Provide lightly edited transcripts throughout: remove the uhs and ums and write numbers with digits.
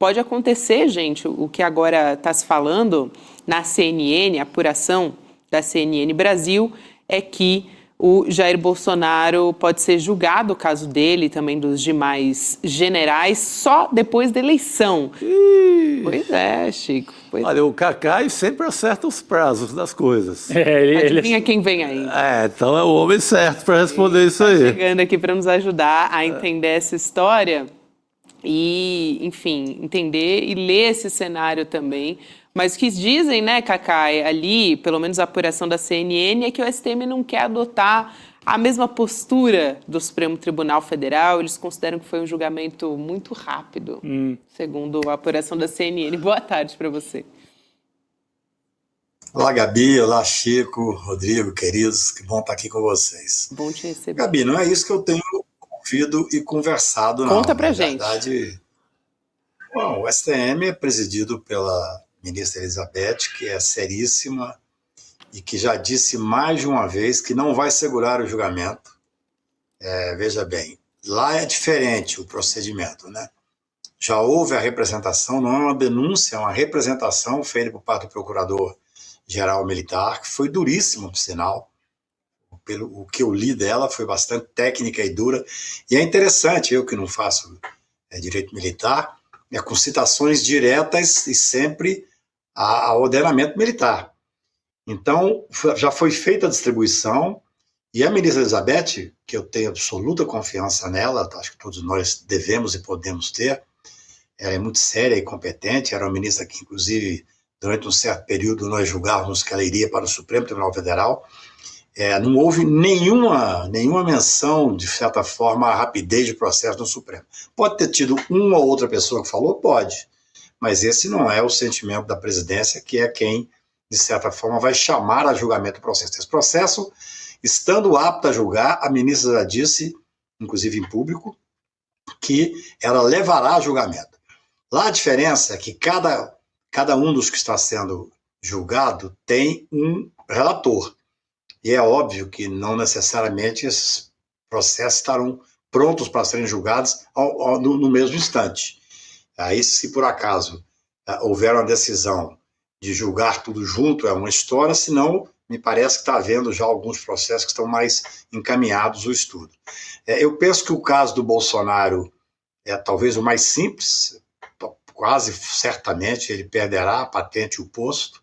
pode acontecer, gente, o que agora está se falando na CNN, a apuração da CNN Brasil, é que o Jair Bolsonaro pode ser julgado, o caso dele e também dos demais generais, só depois da eleição. Pois é, Chico. Olha, o Cacai sempre acerta os prazos das coisas. Adivinha quem vem aí? Então é o homem certo para responder isso aí. Chegando aqui para nos ajudar a entender essa história e, enfim, entender e ler esse cenário também. Mas o que dizem, né, Cacai, ali, pelo menos a apuração da CNN, é que o STM não quer adotar a mesma postura do Supremo Tribunal Federal. Eles consideram que foi um julgamento muito rápido, segundo a apuração da CNN. Boa tarde para você. Olá, Gabi. Olá, Chico, Rodrigo, queridos. Que bom estar aqui com vocês. Bom te receber. Gabi, não é isso que eu tenho ouvido e conversado, não. Conta pra gente. Na verdade, bom, o STM é presidido pela ministra Elizabeth, que é seríssima e que já disse mais de uma vez que não vai segurar o julgamento. Veja bem, lá é diferente o procedimento, né? Já houve a representação, não é uma denúncia, é uma representação feita por parte do procurador-geral militar, que foi duríssimo, por sinal. O que eu li dela foi bastante técnica e dura. E é interessante, eu que não faço direito militar, com citações diretas e sempre ao ordenamento militar. Então, já foi feita a distribuição e a ministra Elizabeth, que eu tenho absoluta confiança nela, acho que todos nós devemos e podemos ter, ela é muito séria e competente, era uma ministra que, inclusive, durante um certo período, nós julgávamos que ela iria para o Supremo Tribunal Federal. Não houve nenhuma menção, de certa forma, à rapidez de processo no Supremo. Pode ter tido uma ou outra pessoa que falou? Pode. Mas esse não é o sentimento da presidência, que é quem, de certa forma, vai chamar a julgamento do processo. Esse processo, estando apto a julgar, a ministra já disse, inclusive em público, que ela levará a julgamento. Lá a diferença é que cada um dos que está sendo julgado tem um relator. E é óbvio que não necessariamente esses processos estarão prontos para serem julgados no mesmo instante. Aí, se por acaso houver uma decisão de julgar tudo junto, é uma história, senão me parece que está havendo já alguns processos que estão mais encaminhados o estudo. Eu penso que o caso do Bolsonaro é talvez o mais simples, quase certamente ele perderá a patente e o posto.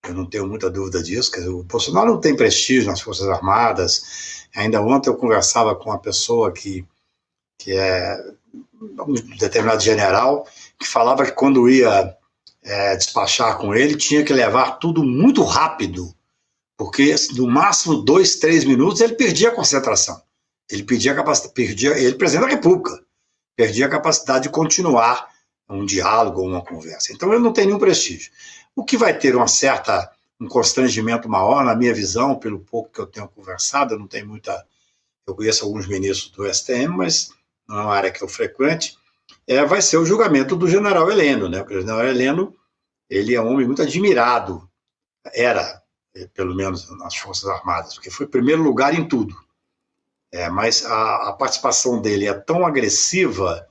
Eu não tenho muita dúvida disso. Quer dizer, o Bolsonaro não tem prestígio nas Forças Armadas. Ainda ontem eu conversava com uma pessoa que é um determinado general, que falava que quando ia despachar com ele, tinha que levar tudo muito rápido, porque no máximo 2, 3 minutos ele perdia a concentração. Ele perdia a capacidade, ele, presidente da República, perdia a capacidade de continuar um diálogo ou uma conversa. Então ele não tem nenhum prestígio. O que vai ter um constrangimento maior, na minha visão, pelo pouco que eu tenho conversado, eu conheço alguns ministros do STM, mas não é uma área que eu frequente, vai ser o julgamento do general Heleno, né? Porque o general Heleno, ele é um homem muito admirado, era, pelo menos nas Forças Armadas, porque foi primeiro lugar em tudo. Mas a participação dele é tão agressiva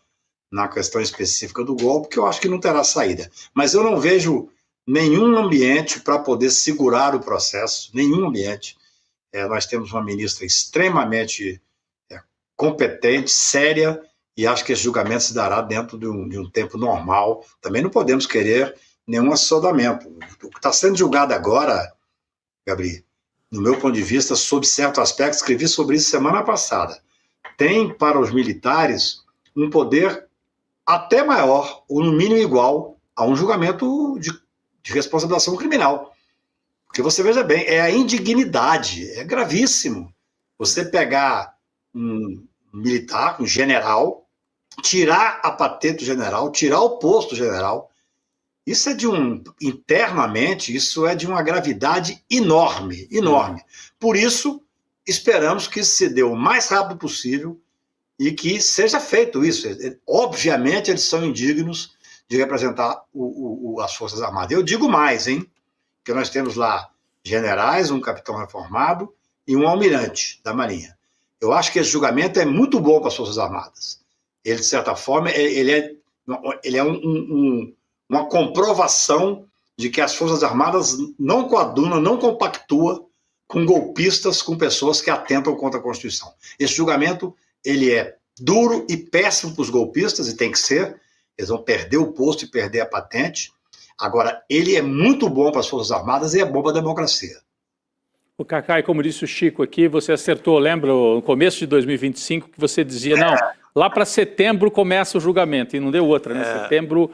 na questão específica do golpe que eu acho que não terá saída. Mas eu não vejo nenhum ambiente para poder segurar o processo, nenhum ambiente. Nós temos uma ministra extremamente competente, séria, e acho que esse julgamento se dará dentro de um tempo normal. Também não podemos querer nenhum assodamento. O que está sendo julgado agora, Gabriel, no meu ponto de vista, sob certo aspecto, escrevi sobre isso semana passada, tem para os militares um poder até maior, ou no mínimo igual, a um julgamento de responsabilização criminal. Porque você veja bem, é a indignidade, é gravíssimo. Você pegar um militar, um general, tirar a patente do general, tirar o posto do general, isso internamente, isso é de uma gravidade enorme, enorme. Por isso, esperamos que isso se dê o mais rápido possível e que seja feito isso. Obviamente, eles são indignos de representar as Forças Armadas. Eu digo mais, hein? Que nós temos lá generais, um capitão reformado e um almirante da Marinha. Eu acho que esse julgamento é muito bom para as Forças Armadas. Ele, de certa forma, ele é Ele é uma comprovação de que as Forças Armadas não coadunam, não compactuam com golpistas, com pessoas que atentam contra a Constituição. Esse julgamento ele é duro e péssimo para os golpistas, e tem que ser. Eles vão perder o posto e perder a patente. Agora, ele é muito bom para as Forças Armadas e é bom para a democracia. O Cacá, como disse o Chico aqui, você acertou, lembra, no começo de 2025, que você dizia, não, lá para setembro começa o julgamento, e não deu outra, né? Setembro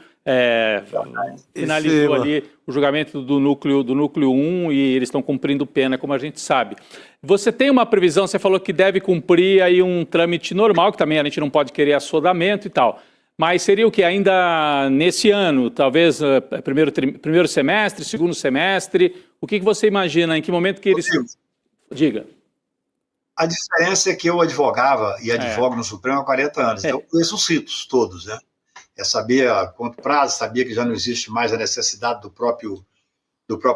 finalizou ali o julgamento do núcleo 1 e eles estão cumprindo pena, como a gente sabe. Você tem uma previsão, você falou que deve cumprir aí um trâmite normal, que também a gente não pode querer assodamento e tal, mas seria o que ainda nesse ano, talvez primeiro semestre, segundo semestre, o que você imagina, em que momento que eles... Diga. A diferença é que eu advogava e advogo no Supremo há 40 anos, então eu conheço os ritos todos, né? Eu sabia quanto prazo, sabia que já não existe mais a necessidade do próprio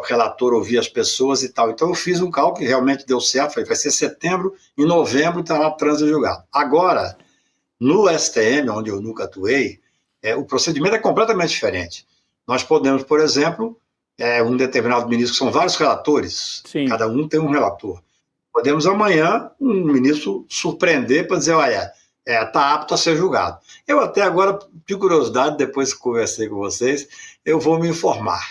relator ouvir as pessoas e tal. Então eu fiz um cálculo que realmente deu certo, falei, vai ser setembro, em novembro estará trânsito julgado. Agora, no STM, onde eu nunca atuei, o procedimento é completamente diferente. Nós podemos, por exemplo, um determinado ministro, que são vários relatores, cada um tem um relator. Podemos amanhã um ministro surpreender para dizer, olha, está apto a ser julgado. Eu até agora, de curiosidade, depois que conversei com vocês, eu vou me informar.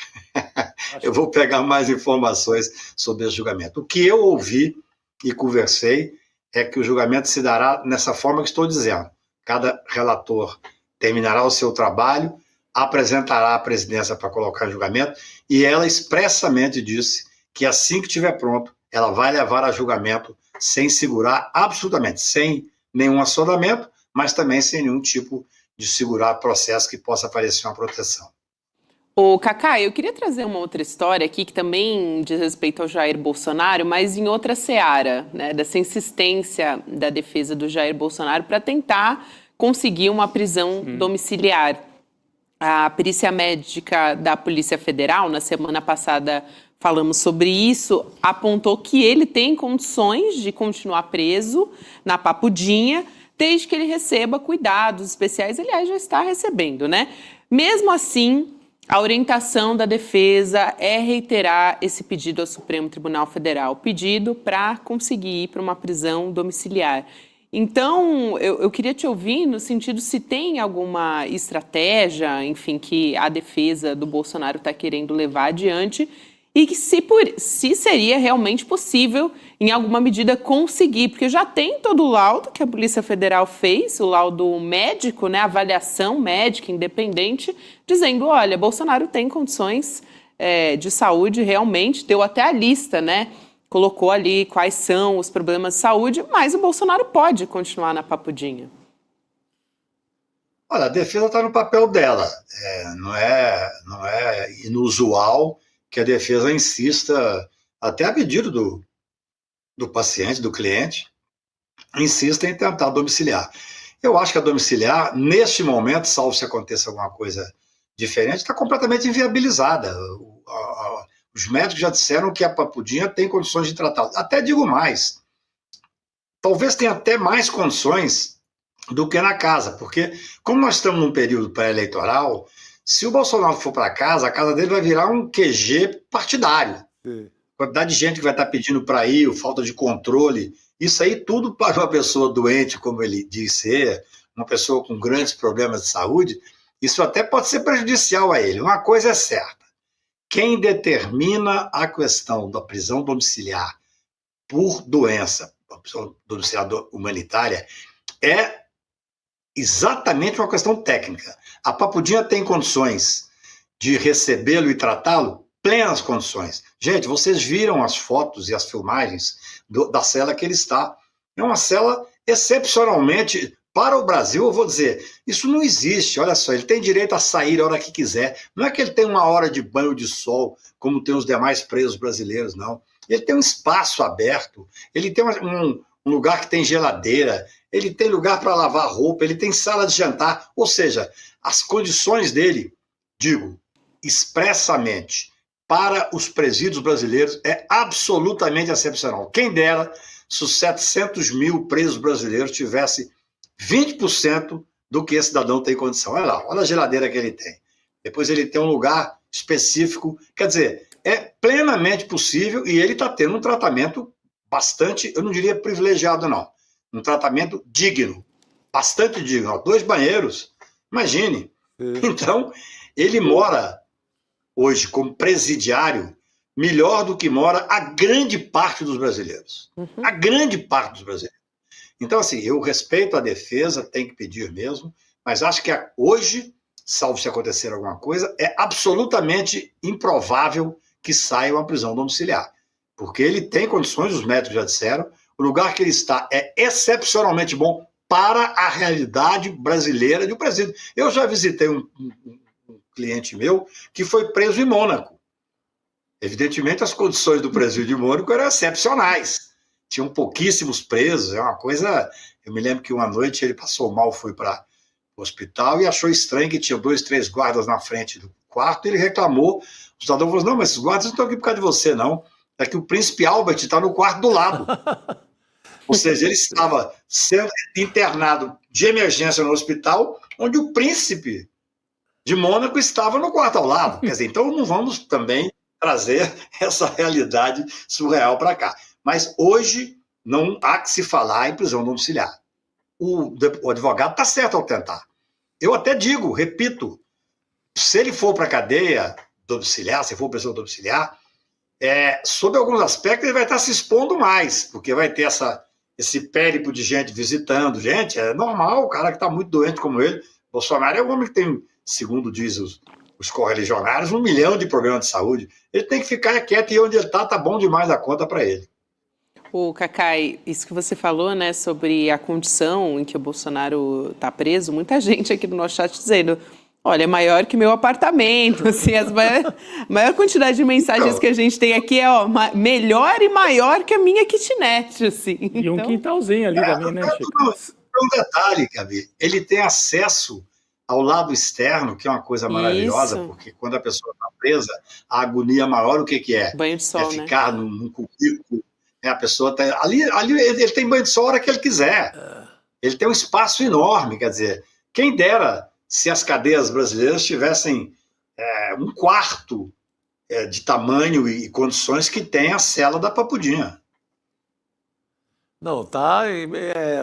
Eu vou pegar mais informações sobre esse julgamento. O que eu ouvi e conversei é que o julgamento se dará nessa forma que estou dizendo. Cada relator terminará o seu trabalho, apresentará a presidência para colocar em julgamento, e ela expressamente disse que assim que estiver pronto, ela vai levar a julgamento sem segurar absolutamente, sem nenhum assodamento, mas também sem nenhum tipo de segurar processo que possa parecer uma proteção. Ô, Cacá, eu queria trazer uma outra história aqui que também diz respeito ao Jair Bolsonaro, mas em outra seara, né, dessa insistência da defesa do Jair Bolsonaro para tentar conseguir uma prisão domiciliar. A perícia médica da Polícia Federal, na semana passada falamos sobre isso, apontou que ele tem condições de continuar preso na Papudinha, desde que ele receba cuidados especiais. Aliás, já está recebendo, né? Mesmo assim, a orientação da defesa é reiterar esse pedido ao Supremo Tribunal Federal, pedido para conseguir ir para uma prisão domiciliar. Então, eu queria te ouvir no sentido se tem alguma estratégia, enfim, que a defesa do Bolsonaro está querendo levar adiante e que se seria realmente possível, em alguma medida, conseguir, porque já tem todo o laudo que a Polícia Federal fez, o laudo médico, né, avaliação médica independente, dizendo, olha, Bolsonaro tem condições de saúde realmente, deu até a lista, né, colocou ali quais são os problemas de saúde, mas o Bolsonaro pode continuar na Papudinha. Olha, a defesa está no papel dela, não é inusual que a defesa insista, até a pedido do paciente, do cliente, insista em tentar domiciliar. Eu acho que a domiciliar, neste momento, salvo se aconteça alguma coisa diferente, está completamente inviabilizada. Os médicos já disseram que a Papudinha tem condições de tratar. Até digo mais, talvez tenha até mais condições do que na casa, porque como nós estamos num período pré-eleitoral, se o Bolsonaro for para casa, a casa dele vai virar um QG partidário. Sim. A quantidade de gente que vai estar pedindo para ir, falta de controle, isso aí tudo para uma pessoa doente, como ele diz ser, uma pessoa com grandes problemas de saúde, isso até pode ser prejudicial a ele. Uma coisa é certa, quem determina a questão da prisão domiciliar por doença, a prisão domiciliar humanitária, é exatamente uma questão técnica. A Papudinha tem condições de recebê-lo e tratá-lo? Plenas condições. Gente, vocês viram as fotos e as filmagens da cela que ele está. É uma cela excepcionalmente, para o Brasil, eu vou dizer, isso não existe. Olha só, ele tem direito a sair a hora que quiser. Não é que ele tem uma hora de banho de sol, como tem os demais presos brasileiros, não. Ele tem um espaço aberto, ele tem um lugar que tem geladeira, ele tem lugar para lavar roupa, ele tem sala de jantar, ou seja, as condições dele, digo, expressamente, para os presídios brasileiros é absolutamente excepcional. Quem dera se os 700 mil presos brasileiros tivessem 20% do que esse cidadão tem condição. Olha lá, olha a geladeira que ele tem. Depois ele tem um lugar específico. Quer dizer, é plenamente possível e ele está tendo um tratamento bastante, eu não diria privilegiado, não. Um tratamento digno, bastante digno. Ó, 2 banheiros, imagine. Então, ele mora hoje como presidiário melhor do que mora a grande parte dos brasileiros. A grande parte dos brasileiros. Então, assim, eu respeito a defesa, tem que pedir mesmo, mas acho que hoje, salvo se acontecer alguma coisa, é absolutamente improvável que saia uma prisão domiciliar. Porque ele tem condições, os médicos já disseram, o lugar que ele está é excepcionalmente bom para a realidade brasileira de um presídio. Eu já visitei um cliente meu que foi preso em Mônaco. Evidentemente, as condições do presídio de Mônaco eram excepcionais. Tinham pouquíssimos presos, é uma coisa... Eu me lembro que uma noite ele passou mal, foi para o hospital e achou estranho que tinha 2, 3 guardas na frente do quarto, ele reclamou. O cidadão falou, não, mas esses guardas não estão aqui por causa de você, não. É que o príncipe Albert está no quarto do lado. Ou seja, ele estava sendo internado de emergência no hospital, onde o príncipe de Mônaco estava no quarto ao lado. Quer dizer, então não vamos também trazer essa realidade surreal para cá. Mas hoje não há que se falar em prisão domiciliar. O advogado está certo ao tentar. Eu até digo, repito, se ele for para a cadeia domiciliar, se for prisão domiciliar, sob alguns aspectos ele vai estar se expondo mais, porque vai ter esse périple de gente visitando. Gente, é normal, o cara que está muito doente como ele, Bolsonaro é um homem que tem, segundo diz os correligionários, 1 milhão de problemas de saúde. Ele tem que ficar quieto e onde ele está bom demais a conta para ele. O Cacai, isso que você falou, né, sobre a condição em que o Bolsonaro está preso, muita gente aqui no nosso chat dizendo, olha, é maior que meu apartamento, assim, a maior quantidade de mensagens que a gente tem aqui é, melhor e maior que a minha kitnet, assim. E um quintalzinho ali também, né, Chico? Um detalhe, Gabi, ele tem acesso ao lado externo, que é uma coisa maravilhosa, porque quando a pessoa está presa, a agonia maior, o que é? Banho de sol, né? Ficar num cubículo, a pessoa tá ali ele tem banho de sol a hora que ele quiser. Ele tem um espaço enorme, quer dizer, quem dera se as cadeias brasileiras tivessem 1/4 de tamanho e condições que tem a cela da Papudinha. Não, tá.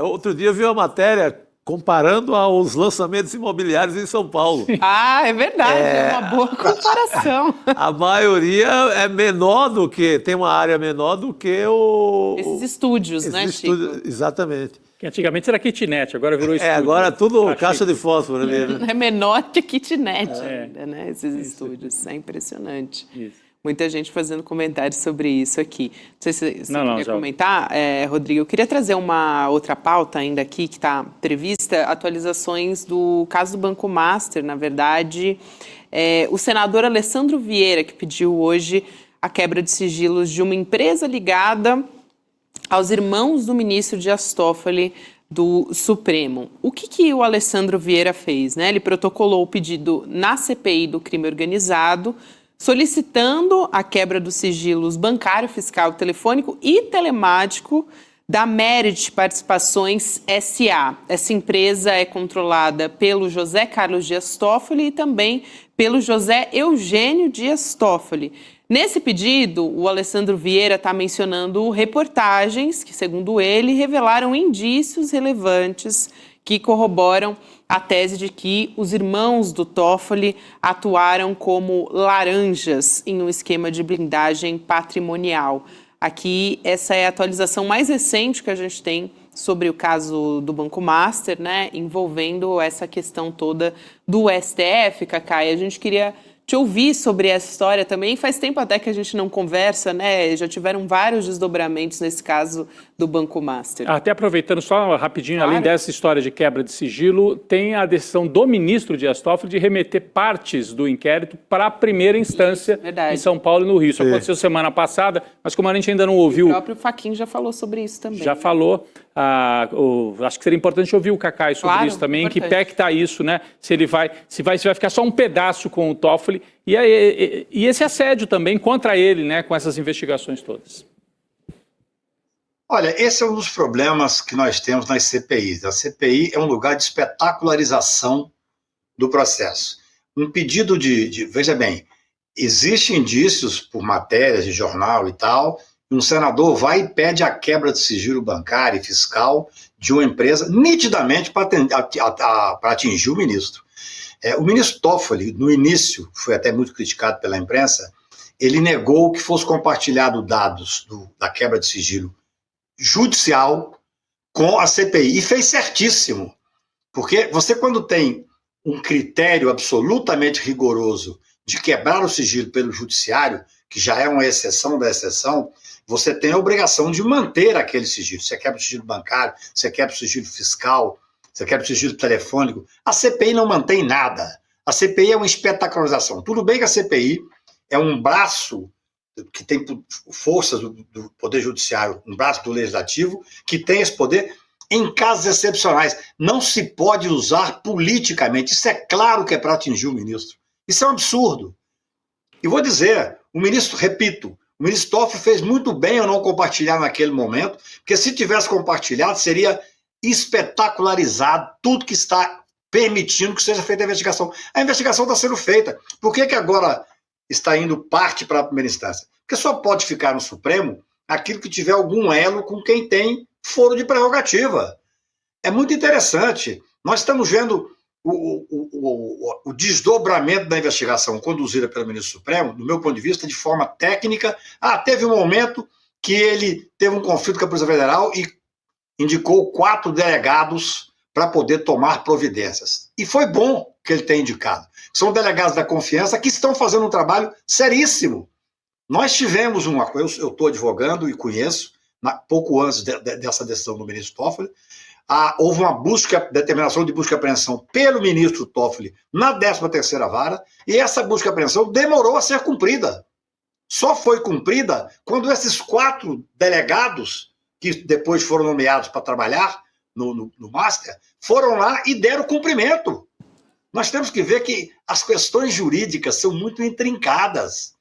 Outro dia eu vi uma matéria comparando aos lançamentos imobiliários em São Paulo. Ah, é verdade, é uma boa comparação. A maioria é menor do que, tem uma área menor do que esses estúdios, né, Chico? Exatamente. Que antigamente era kitnet, agora virou estúdio. Agora é tudo caixa de fósforo mesmo. É menor que a kitnet ainda, né, esses estúdios. É impressionante. Isso. Muita gente fazendo comentários sobre isso aqui. Não sei se você queria já. comentar, Rodrigo. Eu queria trazer uma outra pauta ainda aqui que está prevista, atualizações do caso do Banco Master. Na verdade, o senador Alessandro Vieira, que pediu hoje a quebra de sigilos de uma empresa ligada aos irmãos do ministro Dias Toffoli do Supremo. O que o Alessandro Vieira fez, né? Ele protocolou o pedido na CPI do crime organizado, solicitando a quebra dos sigilos bancário, fiscal, telefônico e telemático da Merit Participações S.A. Essa empresa é controlada pelo José Carlos Dias Toffoli e também pelo José Eugênio Dias Toffoli. Nesse pedido, o Alessandro Vieira está mencionando reportagens que, segundo ele, revelaram indícios relevantes que corroboram a tese de que os irmãos do Toffoli atuaram como laranjas em um esquema de blindagem patrimonial. Aqui, essa é a atualização mais recente que a gente tem sobre o caso do Banco Master, né, envolvendo essa questão toda do STF, Cacai. A gente queria te ouvir sobre essa história também. Faz tempo até que a gente não conversa, né? Já tiveram vários desdobramentos nesse caso do Banco Master. Até aproveitando só rapidinho, além dessa história de quebra de sigilo, tem a decisão do ministro Dias Toffoli de remeter partes do inquérito para a primeira instância em São Paulo e no Rio. Isso aconteceu semana passada, mas como a gente ainda não ouviu... O próprio Fachin já falou sobre isso também. Já falou. Acho que seria importante ouvir o Cacai sobre isso também. Em que pé que está isso, né? Se vai ficar só um pedaço com o Toffoli e esse assédio também contra ele, né? Com essas investigações todas. Olha, esse é um dos problemas que nós temos nas CPIs. A CPI é um lugar de espetacularização do processo. Um pedido veja bem, existem indícios por matérias de jornal e tal, um senador vai e pede a quebra de sigilo bancário e fiscal de uma empresa, nitidamente para atingir o ministro. O ministro Toffoli, no início, foi até muito criticado pela imprensa, ele negou que fosse compartilhado dados da quebra de sigilo judicial com a CPI, e fez certíssimo, porque você, quando tem um critério absolutamente rigoroso de quebrar o sigilo pelo judiciário, que já é uma exceção da exceção, você tem a obrigação de manter aquele sigilo. Você quebra o sigilo bancário, você quebra o sigilo fiscal, você quebra o sigilo telefônico. A CPI não mantém nada. A CPI é uma espetacularização. Tudo bem que a CPI é um braço que tem forças do Poder Judiciário, um braço do Legislativo, que tem esse poder em casos excepcionais. Não se pode usar politicamente. Isso é claro que é para atingir o ministro. Isso é um absurdo. E vou dizer, o ministro Toffoli fez muito bem ao não compartilhar naquele momento, porque se tivesse compartilhado, seria espetacularizado tudo que está permitindo que seja feita a investigação. A investigação está sendo feita. Por que agora está indo parte para a primeira instância? Porque só pode ficar no Supremo aquilo que tiver algum elo com quem tem foro de prerrogativa. É muito interessante. Nós estamos vendo o desdobramento da investigação conduzida pelo ministro Supremo, do meu ponto de vista, de forma técnica. Teve um momento que ele teve um conflito com a Polícia Federal e indicou 4 delegados para poder tomar providências. E foi bom que ele tenha indicado. São delegados da confiança que estão fazendo um trabalho seríssimo. Nós tivemos eu estou advogando e conheço, pouco antes dessa decisão do ministro Toffoli, houve uma determinação de busca e apreensão pelo ministro Toffoli na 13ª Vara, e essa busca e apreensão demorou a ser cumprida. Só foi cumprida quando esses 4 delegados, que depois foram nomeados para trabalhar no Master, foram lá e deram cumprimento. Nós temos que ver que as questões jurídicas são muito intrincadas.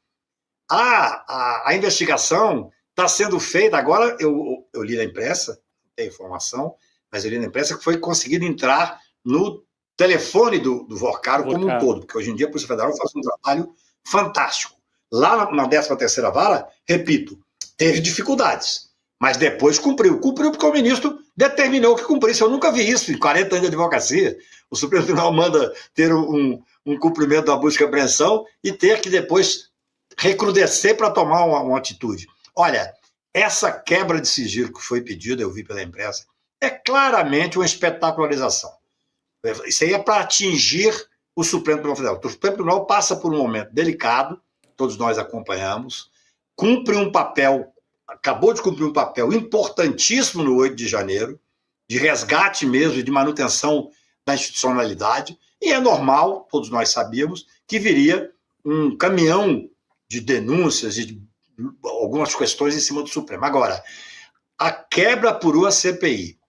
A investigação está sendo feita, agora eu li na imprensa, não tem informação, mas eu li na imprensa que foi conseguido entrar no telefone do Vorcaro como um todo, porque hoje em dia a Polícia Federal faz um trabalho fantástico. Lá na 13ª Vara, repito, teve dificuldades, mas depois cumpriu. Cumpriu porque o ministro determinou que cumprisse. Eu nunca vi isso em 40 anos de advocacia. O Supremo Tribunal manda ter um cumprimento da busca e apreensão e ter que depois recrudescer para tomar uma atitude. Olha, essa quebra de sigilo que foi pedida, eu vi pela imprensa, é claramente uma espetacularização. Isso aí é para atingir o Supremo Tribunal Federal. O Supremo Tribunal passa por um momento delicado, todos nós acompanhamos, acabou de cumprir um papel importantíssimo no 8 de janeiro, de resgate mesmo e de manutenção da institucionalidade, e é normal, todos nós sabíamos, que viria um caminhão de denúncias e de algumas questões em cima do Supremo. Agora, a quebra por uma CPI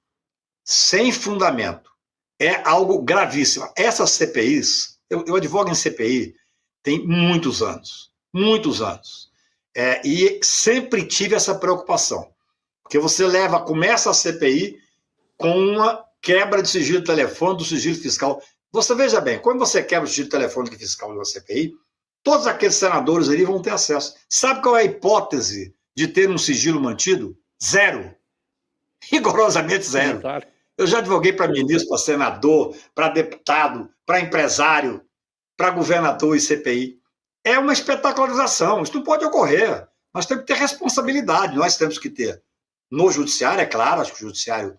sem fundamento é algo gravíssimo. Essas CPIs, eu advogo em CPI tem muitos anos, e sempre tive essa preocupação, porque você começa a CPI com uma quebra de sigilo telefônico, do sigilo fiscal. Você veja bem, quando você quebra o sigilo telefônico e fiscal de uma CPI, todos aqueles senadores ali vão ter acesso. Sabe qual é a hipótese de ter um sigilo mantido? 0. Rigorosamente 0. Claro. Eu já advoguei para ministro, para senador, para deputado, para empresário, para governador e CPI. É uma espetacularização. Isso não pode ocorrer. Nós temos que ter responsabilidade. Nós temos que ter no judiciário, é claro, acho que o judiciário,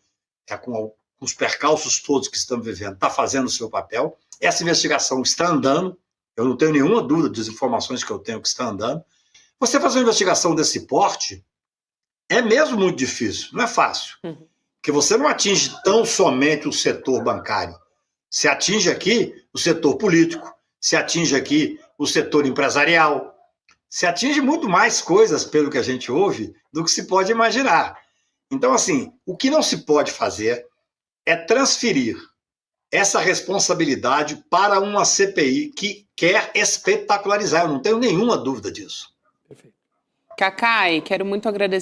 com os percalços todos que estamos vivendo, está fazendo o seu papel. Essa investigação está andando. Eu não tenho nenhuma dúvida das informações que eu tenho que está andando. Você fazer uma investigação desse porte é mesmo muito difícil, não é fácil. Porque você não atinge tão somente o setor bancário. Se atinge aqui o setor político, se atinge aqui o setor empresarial, se atinge muito mais coisas, pelo que a gente ouve, do que se pode imaginar. Então, assim, o que não se pode fazer é transferir essa responsabilidade para uma CPI que quer espetacularizar. Eu não tenho nenhuma dúvida disso. Cacai, quero muito agradecer